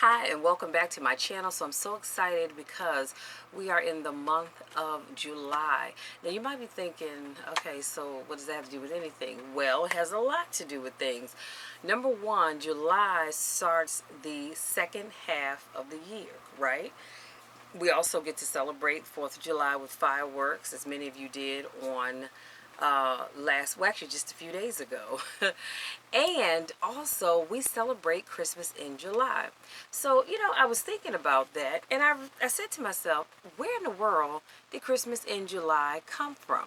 Hi and welcome back to my channel. So I'm so excited because we are in the month of July. Now you might be thinking, okay, so what does that have to do with anything? Well, it has a lot to do with things. Number one, July starts the second half of the year, right? We also get to celebrate 4th of July with fireworks, as many of you did on actually just a few days ago. And also, we celebrate Christmas in July. So, I was thinking about that, and I said to myself, where in the world did Christmas in July come from?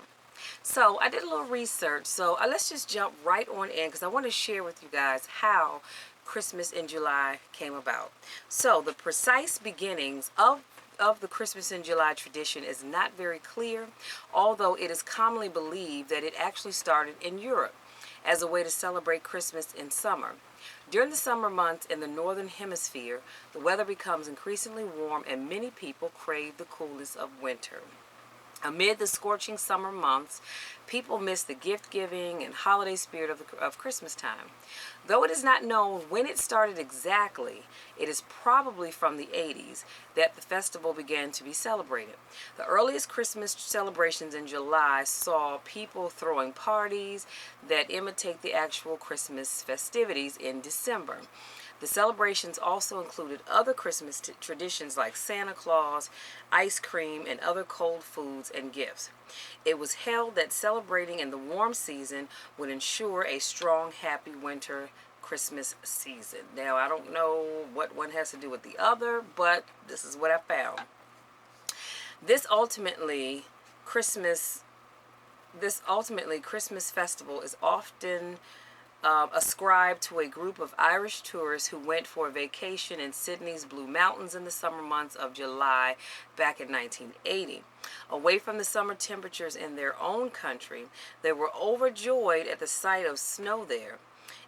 So I did a little research. So let's just jump right on in because I want to share with you guys how Christmas in July came about. So the precise beginnings of the Christmas in July tradition is not very clear, although it is commonly believed that it actually started in Europe as a way to celebrate Christmas in summer. During the summer months in the northern hemisphere, the weather becomes increasingly warm and many people crave the coolness of winter. Amid the scorching summer months, people miss the gift giving and holiday spirit of Christmas time. Though it is not known when it started exactly, it is probably from the 80s that the festival began to be celebrated. The earliest Christmas celebrations in July saw people throwing parties that imitate the actual Christmas festivities in December. The celebrations also included other Christmas traditions like Santa Claus, ice cream, and other cold foods and gifts. It was held that celebrating in the warm season would ensure a strong, happy winter Christmas season. Now, I don't know what one has to do with the other, but this is what I found. This ultimately Christmas Christmas festival is often ascribed to a group of Irish tourists who went for a vacation in Sydney's Blue Mountains in the summer months of July back in 1980. Away from the summer temperatures in their own country, they were overjoyed at the sight of snow there.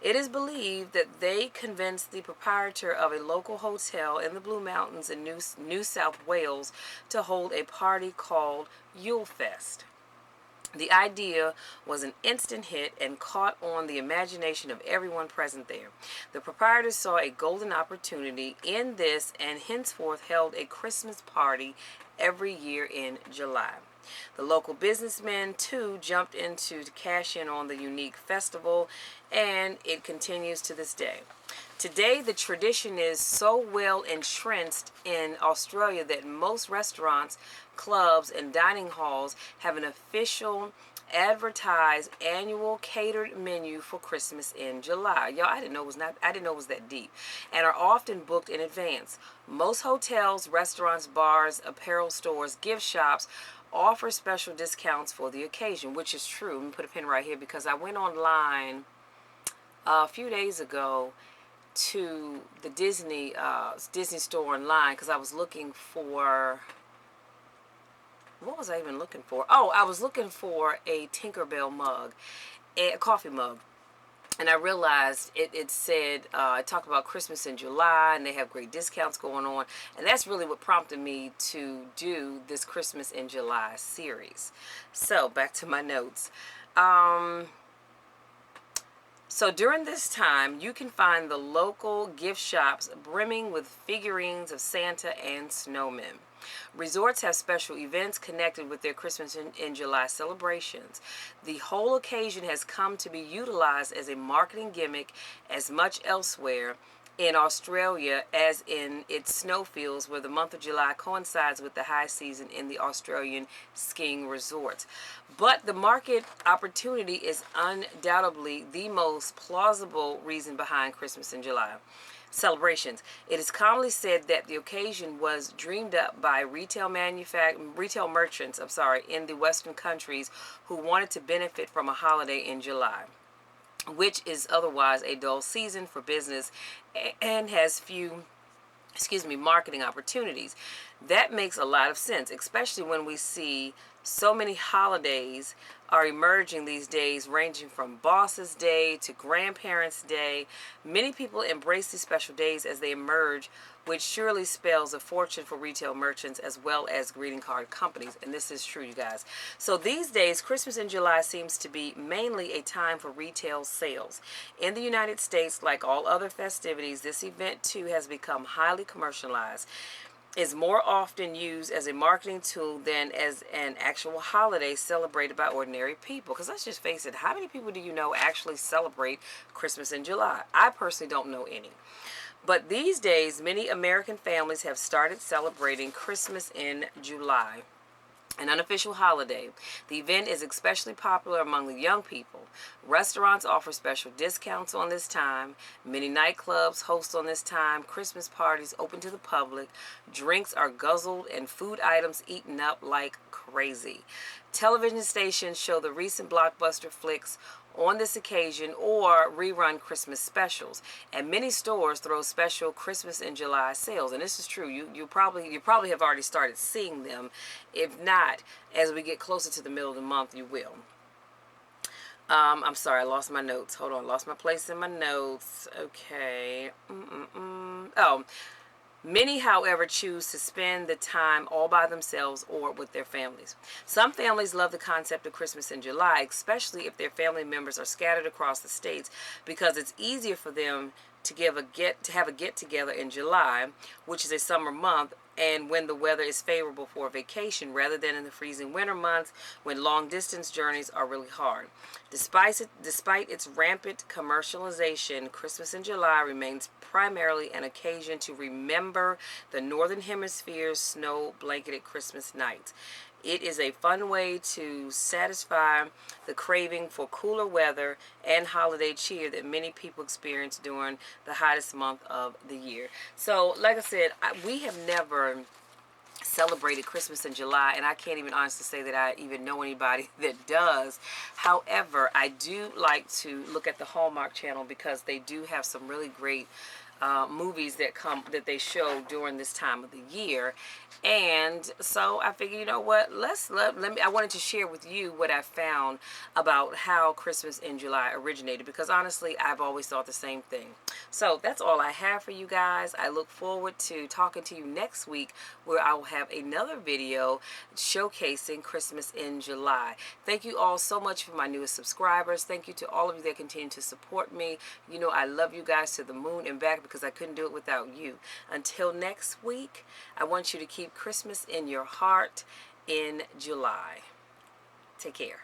It is believed that they convinced the proprietor of a local hotel in the Blue Mountains in New South Wales to hold a party called Yule Fest. The idea was an instant hit and caught on the imagination of everyone present there. The proprietors saw a golden opportunity in this and henceforth held a Christmas party every year in July. The local businessmen, too, jumped in to cash in on the unique festival, and it continues to this day. Today, the tradition is so well entrenched in Australia that most restaurants, clubs, and dining halls have an official advertised annual catered menu for Christmas in July. Y'all, I didn't know it was that deep, and are often booked in advance. Most hotels, restaurants, bars, apparel stores, gift shops offer special discounts for the occasion, which is true. Let me put a pin right here because I went online a few days ago to the Disney store online because I was looking for, what was I even looking for? Oh, I was looking for a Tinkerbell mug, a coffee mug. And I realized it said, it talked about Christmas in July and they have great discounts going on. And that's really what prompted me to do this Christmas in July series. So back to my notes. So during this time, you can find the local gift shops brimming with figurines of Santa and snowmen. Resorts have special events connected with their Christmas in July celebrations. The whole occasion has come to be utilized as a marketing gimmick as much elsewhere in Australia as in its snowfields, where the month of July coincides with the high season in the Australian skiing resorts. But the market opportunity is undoubtedly the most plausible reason behind Christmas in July celebrations. It is commonly said that the occasion was dreamed up by retail merchants, in the Western countries who wanted to benefit from a holiday in July, which is otherwise a dull season for business and has few marketing opportunities. That makes a lot of sense, especially when we see so many holidays are emerging these days, ranging from Boss's Day to Grandparents' Day. Many people embrace these special days as they emerge, which surely spells a fortune for retail merchants as well as greeting card companies. And this is true, you guys. So these days, Christmas in July seems to be mainly a time for retail sales. In the United States, like all other festivities, this event too has become highly commercialized, is more often used as a marketing tool than as an actual holiday celebrated by ordinary people. Because let's just face it, how many people do you know actually celebrate Christmas in July? I personally don't know any. But these days, many American families have started celebrating Christmas in July, an unofficial holiday. The event is especially popular among the young people. Restaurants offer special discounts on this time. Many nightclubs host on this time. Christmas parties open to the public. Drinks are guzzled and food items eaten up like crazy. Television stations show the recent blockbuster flicks on this occasion or rerun Christmas specials, and many stores throw special Christmas in July sales. And this is true. You probably have already started seeing them. If not, as we get closer to the middle of the month, you will. I'm sorry, I lost my notes. Hold on, lost my place in my notes. Okay. Oh, many, however, choose to spend the time all by themselves or with their families. Some families love the concept of Christmas in July, especially if their family members are scattered across the states, because it's easier for them to have a get together in July, which is a summer month, and when the weather is favorable for a vacation, rather than in the freezing winter months when long distance journeys are really hard. Despite its rampant commercialization, Christmas in July remains primarily an occasion to remember the Northern Hemisphere's snow blanketed Christmas nights. It is a fun way to satisfy the craving for cooler weather and holiday cheer that many people experience during the hottest month of the year. So, like I said, we have never celebrated Christmas in July, and I can't even honestly say that I even know anybody that does. However, I do like to look at the Hallmark Channel because they do have some really great movies that they show during this time of the year. And so I figured, you know what, let me, I wanted to share with you what I found about how Christmas in July originated, because honestly I've always thought the same thing. So that's all I have for you guys. I look forward to talking to you next week, where I will have another video showcasing Christmas in July. Thank you all so much for my newest subscribers. Thank you to all of you that continue to support me. You know I love you guys to the moon and back, because I couldn't do it without you. Until next week, I want you to keep Christmas in your heart in July. Take care.